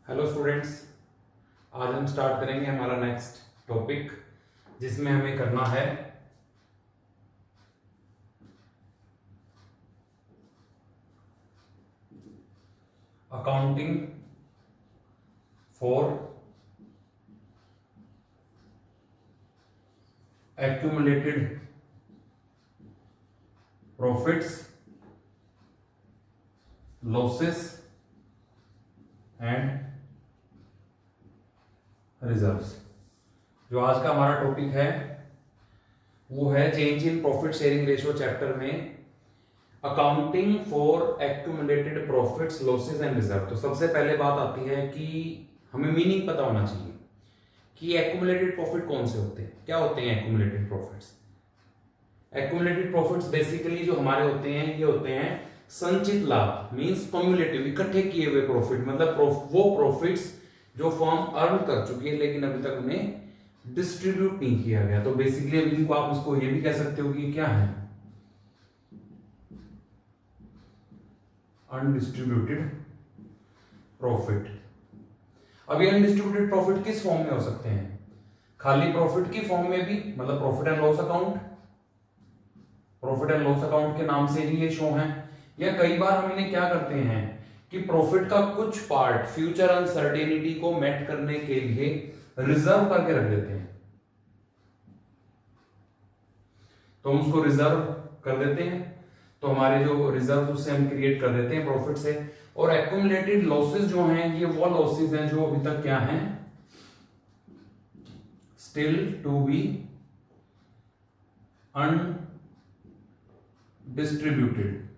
Hello students, आज हम start करेंगे हमारा नेक्स्ट टॉपिक जिसमें हमें करना है accounting for accumulated profits, losses and reserves. जो आज का हमारा टॉपिक है वो है change in profit sharing ratio chapter में accounting for accumulated profits, losses and reserve. तो सबसे पहले बात आती है कि हमें मीनिंग पता होना चाहिए कि एक्यूमुलेटेड प्रॉफिट कौन से होते हैं, क्या होते हैं accumulated profits. Accumulated profits basically जो हमारे होते हैं ये होते हैं संचित लाभ, मींस कम्युलेटिव, इकट्ठे किए हुए प्रॉफिट, मतलब वो प्रॉफिट्स जो फर्म अर्न कर चुकी है लेकिन अभी तक उन्हें डिस्ट्रीब्यूट नहीं किया गया। तो बेसिकली अभी इनको आप इसको ये भी कह सकते हो कि क्या है, अनडिस्ट्रीब्यूटेड प्रॉफिट। अभी अनडिस्ट्रीब्यूटेड प्रॉफिट किस फॉर्म में हो सकते हैं? खाली प्रॉफिट की फॉर्म में भी, मतलब profit and loss account, profit and loss account के नाम से ही ये शो है। या कई बार हम इन्हें क्या करते हैं कि प्रॉफिट का कुछ पार्ट फ्यूचर अनसर्टेनिटी को मेट करने के लिए रिजर्व करके रख देते हैं, तो हम उसको रिजर्व कर देते हैं। तो हमारे जो रिजर्व उससे हम क्रिएट कर देते हैं प्रॉफिट से। और एक्यूमुलेटेड लॉसेस जो हैं ये वो लॉसेस हैं जो अभी तक क्या हैं, स्टिल टू बी अनडिस्ट्रीब्यूटेड,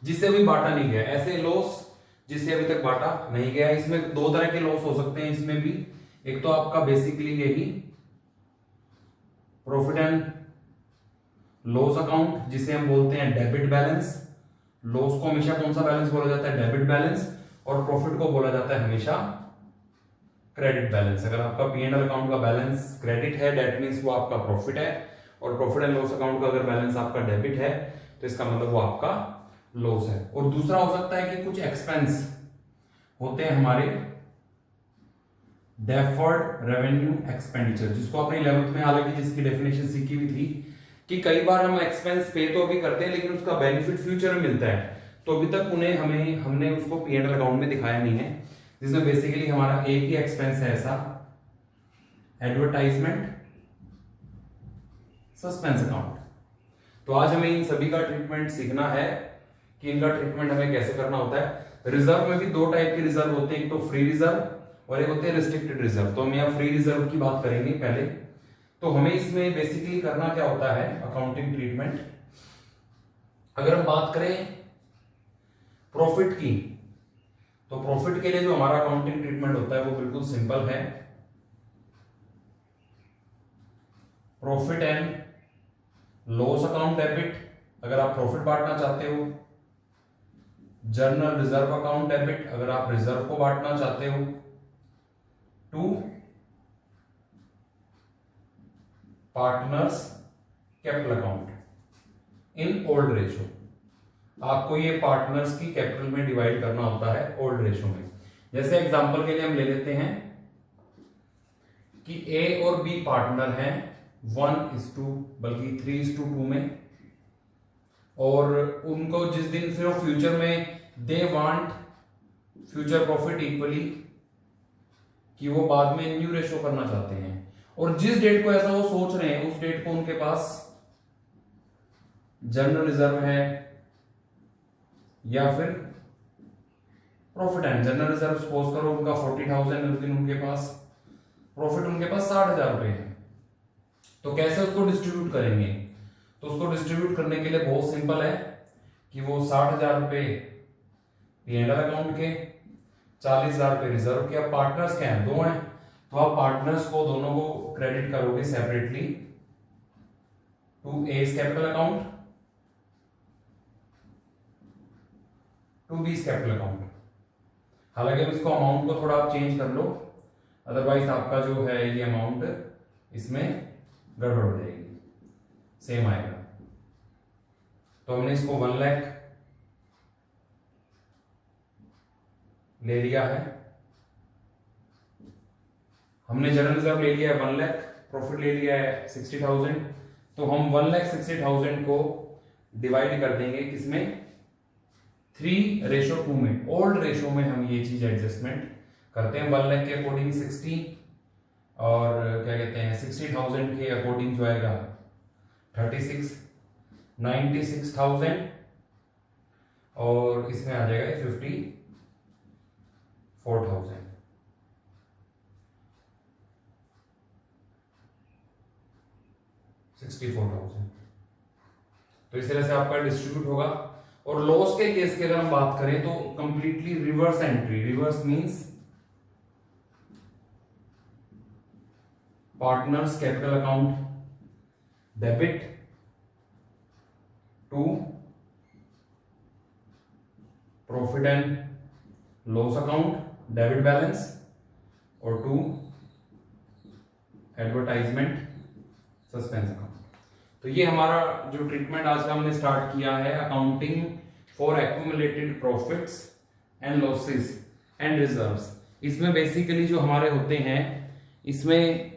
जिससे अभी बांटा नहीं गया। ऐसे लॉस जिससे अभी तक बांटा नहीं गया। इसमें दो तरह के लॉस हो सकते हैं इसमें भी। एक तो आपका बेसिकली यही प्रॉफिट एंड लॉस अकाउंट जिसे हम बोलते हैं डेबिट बैलेंस। लॉस को हमेशा कौन सा बैलेंस बोला जाता है? Debit balance. और प्रॉफिट को बोला जाता है हमेशा क्रेडिट बैलेंस। अगर आपका P&L अकाउंट का बैलेंस क्रेडिट है दैट मींस वो आपका प्रॉफिट है, और प्रॉफिट एंड लॉस अकाउंट का अगर बैलेंस आपका डेबिट है तो इसका मतलब वो आपका लॉस है। और दूसरा हो सकता है कि कुछ एक्सपेंस होते हैं हमारे डेफर्ड रेवेन्यू एक्सपेंडिचर, जिसको आपने 11th में हालांकि जिसकी डेफिनेशन सीखी हुई थी कि कई बार हम एक्सपेंस पे तो अभी करते हैं लेकिन उसका बेनिफिट फ्यूचर में मिलता है, तो अभी तक उन्हें हमने उसको P&L अकाउंट में दिखाया नहीं है। जिसमें बेसिकली हमारा एक ही एक्सपेंस है ऐसा, एडवर्टाइजमेंट सस्पेंस अकाउंट। तो आज हमें इन सभी का ट्रीटमेंट सीखना है कि इनका ट्रीटमेंट हमें कैसे करना होता है। रिजर्व में भी दो टाइप के रिजर्व होते हैं, एक तो फ्री रिजर्व और एक होते हैं रिस्ट्रिक्टेड रिजर्व। तो हम यहाँ फ्री रिजर्व की बात करेंगे पहले। तो हमें इसमें बेसिकली करना क्या होता है अकाउंटिंग ट्रीटमेंट। अगर हम बात करें प्रॉफिट की, तो प्रॉफिट के लिए जो हमारा अकाउंटिंग ट्रीटमेंट होता है वो बिल्कुल सिंपल है। Profit and loss account debit अगर आप प्रॉफिट बांटना चाहते हो, जर्नल रिजर्व अकाउंट डेबिट अगर आप रिजर्व को बांटना चाहते हो, to partners capital account in old ratio. आपको ये पार्टनर्स की कैपिटल में डिवाइड करना होता है ओल्ड रेशियो में। जैसे एग्जांपल के लिए हम ले लेते हैं कि ए और बी पार्टनर हैं 1:2 बल्कि 3:2 में, और उनको जिस दिन फिर फ्यूचर में they want future profit equally, कि वो बाद में न्यू रेशियो करना चाहते हैं, और जिस डेट को ऐसा वो सोच रहे हैं उस डेट को उनके पास जनरल रिजर्व है या फिर profit and general reserve suppose करो उनका 40,000 उस दिन उनके पास, प्रॉफिट उनके पास 60,000 रुपए है। तो कैसे उसको डिस्ट्रीब्यूट करेंगे? तो उसको डिस्ट्रीब्यूट करने के लिए बहुत सिंपल है कि वो 60,000 रुपए P&L अकाउंट के, 40,000 रुपए रिजर्व के। अब पार्टनर्स क्या है? दो हैं, तो आप पार्टनर्स को दोनों को क्रेडिट करोगे separately to A's capital account, to B's capital account. हालांकि अब इसको अमाउंट को थोड़ा आप चेंज कर लो, अदरवाइज आपका जो है ये अमाउंट इसमें गड़बड़ हो जाएगी, सेम आएगा। तो हमने इसको 1 लाख ले लिया है हमने जनरल रिजर्व ले लिया है 1 लाख, प्रॉफिट ले लिया है 60,000, तो हम 1,60,000 को डिवाइड कर देंगे किसमें, 3:2 में। ओल्ड रेशो में हम ये चीज एडजस्टमेंट करते हैं। 1 लाख के अकॉर्डिंग 60 और क्या कहते हैं 60,000 के अकॉर्डिंग जो आएगा 36, 96,000 और इसमें आ जाएगा 54,000। तो इस तरह से आपका डिस्ट्रीब्यूट होगा। और लॉस के केस की अगर हम बात करें तो completely reverse entry, reverse means partners capital account debit to profit and loss account debit balance और टू एडवर्टाइजमेंट सस्पेंस अकाउंट। तो ये हमारा जो ट्रीटमेंट आज का हमने स्टार्ट किया है, accounting for accumulated profits and losses and reserves. इसमें बेसिकली जो हमारे होते हैं, इसमें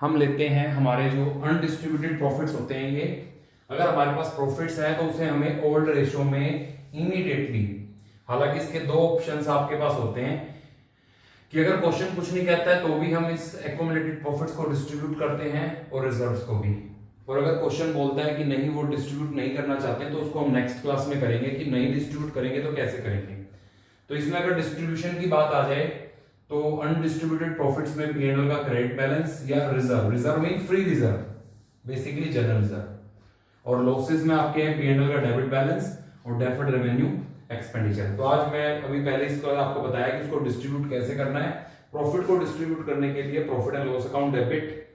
हम लेते हैं हमारे जो अनडिस्ट्रीब्यूटेड प्रॉफिट्स होते हैं, ये अगर हमारे पास प्रॉफिट्स हैं तो उसे हमें ओल्ड रेशो में इमीडिएटली, हालांकि इसके दो ऑप्शंस आपके पास होते हैं कि अगर क्वेश्चन कुछ नहीं कहता है तो भी हम इस एक्यूमुलेटेड प्रॉफिट्स को डिस्ट्रीब्यूट करते हैं और रिजर्व्स को भी, और अगर क्वेश्चन बोलता है कि नहीं वो डिस्ट्रीब्यूट नहीं करना चाहते तो उसको हम नेक्स्ट क्लास में करेंगे कि नहीं डिस्ट्रीब्यूट करेंगे तो कैसे करेंगे। तो इसमें अगर डिस्ट्रीब्यूशन की बात आ जाए तो अनडिस्ट्रीब्यूटेड प्रॉफिट्स में P&L का क्रेडिट बैलेंस या reserve, reserve mean free reserve, basically general reserve, और लॉसेस में आपके हैं P&L का डेबिट बैलेंस और डेफर्ड रेवेन्यू एक्सपेंडिचर। तो आज मैं अभी पहले इसको आपको बताया कि इसको डिस्ट्रीब्यूट कैसे करना है। प्रॉफिट को डिस्ट्रीब्यूट करने के लिए profit and loss account debit,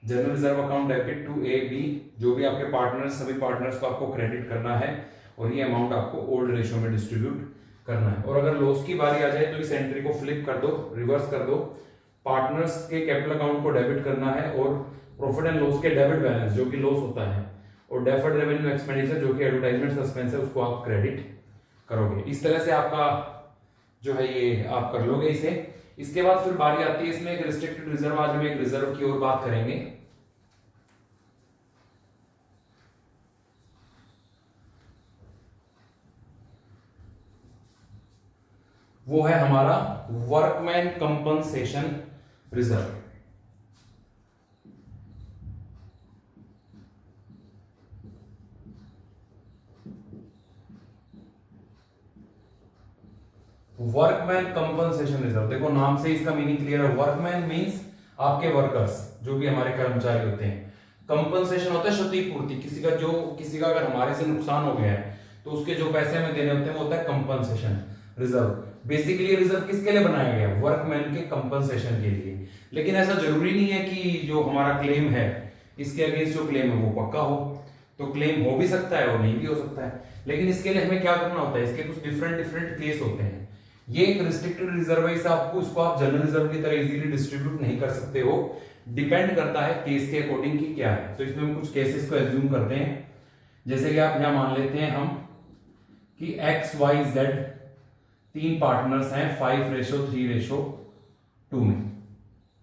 general reserve account debit to A B, जो भी आपके पार्टनर्स, सभी पार्टनर्स को आपको क्रेडिट करना है और ये अमाउंट आपको ओल्ड रेशियो में डिस्ट्रीब्यूट करना है। और अगर लॉस की बारी आ जाए तो इस एंट्री को फ्लिप कर दो, रिवर्स कर दो, पार्टनर्स के कैपिटल अकाउंट को डेबिट करना है और प्रॉफिट एंड लॉस के डेबिट बैलेंस जो कि लॉस होता है और डेफर्ड रेवेन्यू एक्सपेंडिचर जो कि एडवर्टाइजमेंट सस्पेंस है उसको आप क्रेडिट करोगे। इस तरह से आपका जो है ये आप कर लोगे इसे। इसके बाद फिर बारी आती है इसमें एक रिस्ट्रिक्टेड रिजर्व। आज हम एक रिजर्व की ओर बात करेंगे। वो है हमारा workman compensation reserve. Workman compensation reserve, देखो नाम से इसका मीनिंग क्लियर है। वर्कमैन मींस आपके वर्कर्स, जो भी हमारे कर्मचारी होते हैं। कंपनसेशन होता है क्षतिपूर्ति, किसी का अगर हमारे से नुकसान हो गया है तो उसके जो पैसे हमें देने होते हैं वो होता है कंपनसेशन रिजर्व। बेसिकली रिजर्व किसके लिए बनाया गया? वर्कमैन के कंपनसेशन के लिए। लेकिन ऐसा जरूरी नहीं है कि जो हमारा क्लेम है इसके अगेंस्ट जो क्लेम है वो पक्का हो, तो क्लेम हो भी सकता है और नहीं भी हो सकता है। लेकिन इसके लिए हमें क्या करना होता है, इसके कुछ डिफरेंट केस होते हैं। ये एक रिस्ट्रिक्टेड रिजर्व है, इसको आप जनरल रिजर्व की तरह इजीली डिस्ट्रीब्यूट नहीं कर सकते हो, डिपेंड करता है केस के अकॉर्डिंग की क्या है। तो इसमें हम कुछ केसेस को एज्यूम करते हैं, जैसे कि आप यहां मान लेते हैं हम कि XYZ तीन पार्टनर्स हैं 5:3:2 में।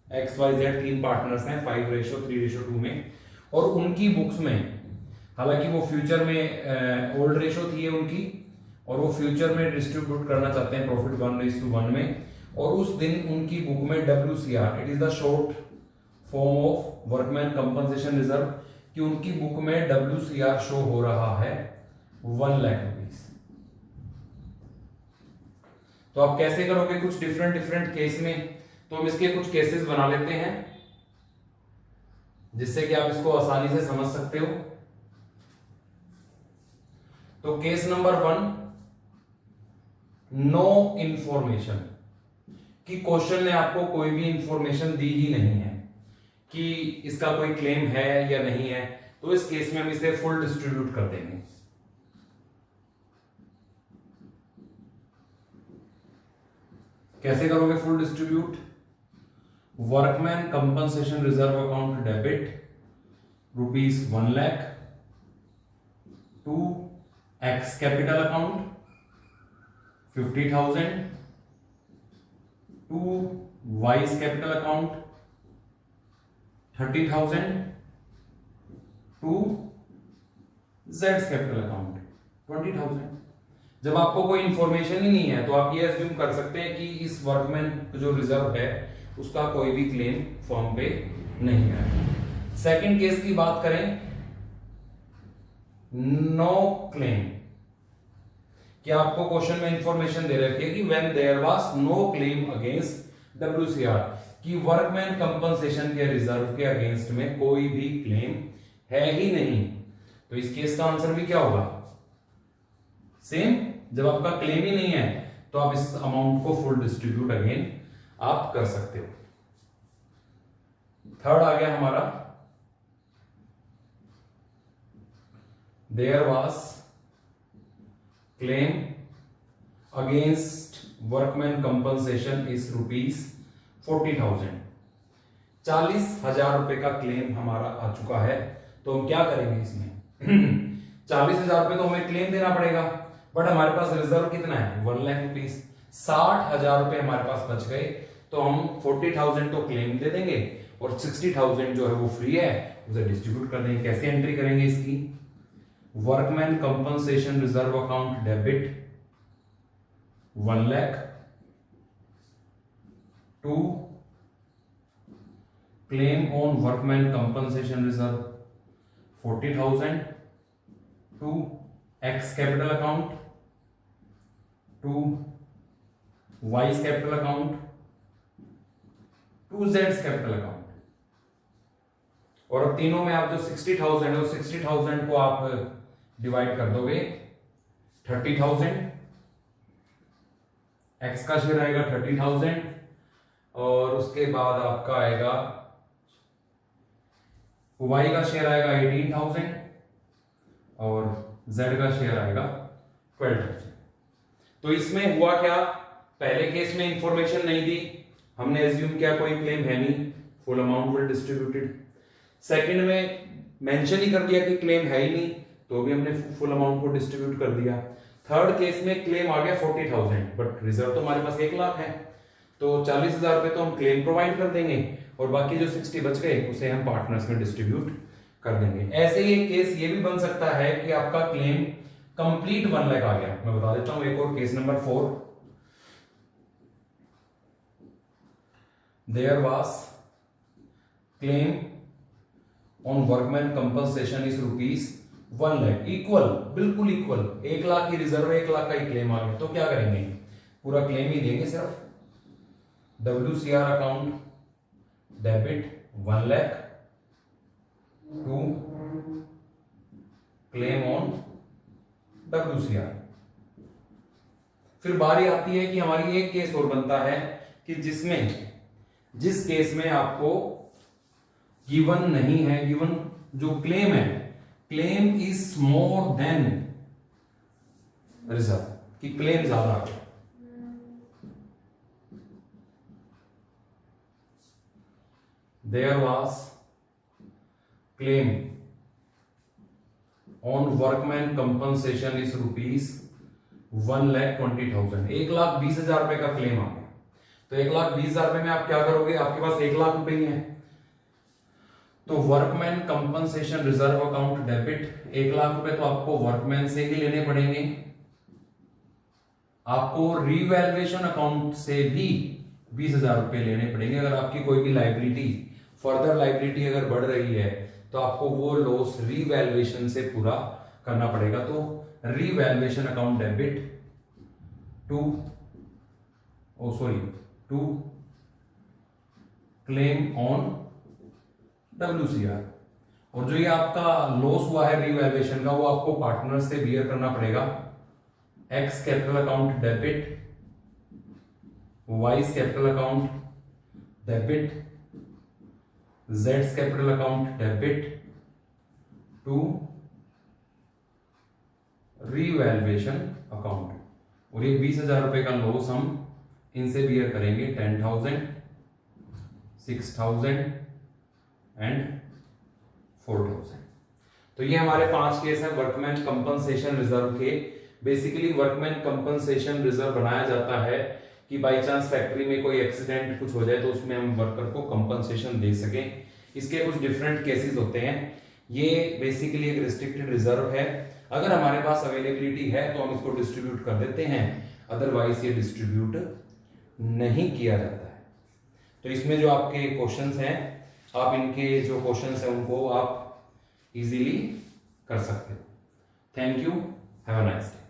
XYZ तीन पार्टनर्स हैं 5:3:2 में, और उनकी बुक्स में, हालांकि वो फ्यूचर में ओल्ड रेशो थी उनकी, और वो फ्यूचर में डिस्ट्रीब्यूट करना चाहते हैं प्रॉफिट 1:1 में, और उस दिन उनकी बुक में WCR, it is the short form of workman compensation reserve, कि उनकी बुक में WCR शो हो रहा है 1 लाख रुपीस। तो आप कैसे करोगे? कुछ डिफरेंट केस में, तो हम इसके कुछ केसेस बना लेते हैं जिससे कि आप इसको आसानी से समझ सकते हो। तो केस नंबर 1, नो इंफॉर्मेशन, कि क्वेश्चन ने आपको कोई भी इंफॉर्मेशन दी ही नहीं है कि इसका कोई क्लेम है या नहीं है, तो इस केस में हम इसे फुल डिस्ट्रीब्यूट कर देंगे। कैसे करोगे full distribute? Workman compensation reserve account debit ₹1 lakh to X capital account 50,000 to Y's capital account 30,000 to जेड्स कैपिटल अकाउंट 20,000। जब आपको कोई इंफॉर्मेशन ही नहीं है तो आप ये अज्यूम कर सकते हैं कि इस वर्कमैन जो रिजर्व है उसका कोई भी क्लेम फॉर्म पे नहीं है। सेकंड केस की बात करें, नो क्लेम, कि आपको क्वेश्चन में इंफॉर्मेशन दे रखी है कि when there was no claim against WCR, कि वर्कमैन कंपनसेशन के रिजर्व के अगेंस्ट में कोई भी क्लेम है ही नहीं, तो इस केस का आंसर भी क्या होगा, सेम। जब आपका क्लेम ही नहीं है तो आप इस अमाउंट को फुल डिस्ट्रीब्यूट अगेन आप कर सकते हो। थर्ड आ गया हमारा, there was claim against workman compensation is ₹40,000। 40,000 रुपए का क्लेम हमारा आ चुका है, तो हम क्या करेंगे इसमें 40,000 रुपए तो हमें क्लेम देना पड़ेगा, बट हमारे पास रिजर्व कितना है 1 लाख रुपीस। 60,000 रुपए हमारे पास बच गए, तो हम 40,000 तो क्लेम दे देंगे और 60,000 जो है वो फ्री है, उसे डिस्ट्रीब्यूट कर देंगे। कैसे एंट्री करेंगे इसकी, workman compensation reserve account debit 1 lakh to claim on workman compensation reserve 40,000 to X capital account to Y's capital account to जेड्स कैपिटल अकाउंट। और अब तीनों में आप जो 60,000 है, 60,000 को आप डिवाइड कर दोगे 30,000, एक्स का शेयर आएगा 30,000 और उसके बाद आपका आएगा वाई का शेयर आएगा 18,000 और जेड का शेयर आएगा 12,000। तो इसमें हुआ क्या, पहले केस में इंफॉर्मेशन नहीं दी, हमने एज्यूम किया कोई क्लेम है नहीं, full amount will distributed. Second में मेंशन ही कर दिया कि क्लेम है ही नहीं, तो भी हमने फुल अमाउंट को डिस्ट्रीब्यूट कर दिया। थर्ड केस में क्लेम आ गया 40,000, बट रिजर्व तो हमारे पास 1 लाख है, तो 40,000 रुपए तो हम क्लेम प्रोवाइड कर देंगे और बाकी जो 60 बच गए उसे हम पार्टनर्स में डिस्ट्रीब्यूट कर देंगे। ऐसे ही एक केस ये भी बन सकता है कि आपका क्लेम कंप्लीट 1 लाख आ गया। मैं बता देता हूं एक और case number 4, there was claim on workman compensation is ₹1 lakh, equal, बिल्कुल इक्वल, 1 लाख की रिजर्व है, 1 लाख का ही क्लेम आ गया, तो क्या करेंगे, पूरा क्लेम ही देंगे सिर्फ। WCR account debit 1 lakh to claim on WCR। फिर बारी आती है कि हमारी एक केस और बनता है कि जिस केस में आपको गिवन नहीं है, गिवन जो क्लेम है, claim is more than reserve, कि क्लेम ज्यादा आ गया। There was claim on workman compensation is ₹1,20,000, 1,20,000 रुपए का क्लेम आ गया। तो 1,20,000 रुपए में आप क्या करोगे, आपके पास 1 लाख रुपए ही है, तो workman compensation reserve account debit 1 lakh रुपए तो आपको वर्कमैन से ही लेने पड़ेंगे। आपको रीवैल्यूएशन अकाउंट से भी 20,000 रुपए लेने पड़ेंगे। अगर आपकी कोई भी लाइबिलिटी, फर्दर लाइबिलिटी अगर बढ़ रही है तो आपको वो लॉस रीवैल्यूएशन से पूरा करना पड़ेगा। तो revaluation account debit to claim on WCR, और जो ये आपका लॉस हुआ है रीवैल्यूएशन का, वो आपको पार्टनर से बियर करना पड़ेगा। X capital account debit, Y's capital account debit, जेड्स capital account debit to revaluation account. और ये 20,000 रुपए का लॉस हम इनसे बियर करेंगे 10,000, 6,000 एंड 4,000। तो ये हमारे 5 केस हैं वर्कमैन कंपनसेशन रिजर्व के। बेसिकली वर्कमैन कंपनसेशन रिजर्व बनाया जाता है कि बाई चांस फैक्ट्री में कोई एक्सीडेंट कुछ हो जाए तो उसमें हम वर्कर को कंपनसेशन दे सकें। इसके कुछ डिफरेंट केसेस होते हैं। ये बेसिकली एक रिस्ट्रिक्टेड रिजर्व है, अगर हमारे पास अवेलेबिलिटी है तो हम इसको डिस्ट्रीब्यूट कर देते हैं, अदरवाइज ये डिस्ट्रीब्यूट नहीं किया जाता है। तो इसमें जो आपके क्वेश्चंस हैं, आप इनके जो क्वेश्चंस हैं उनको आप इजीली कर सकते हो। Thank you, have a nice day.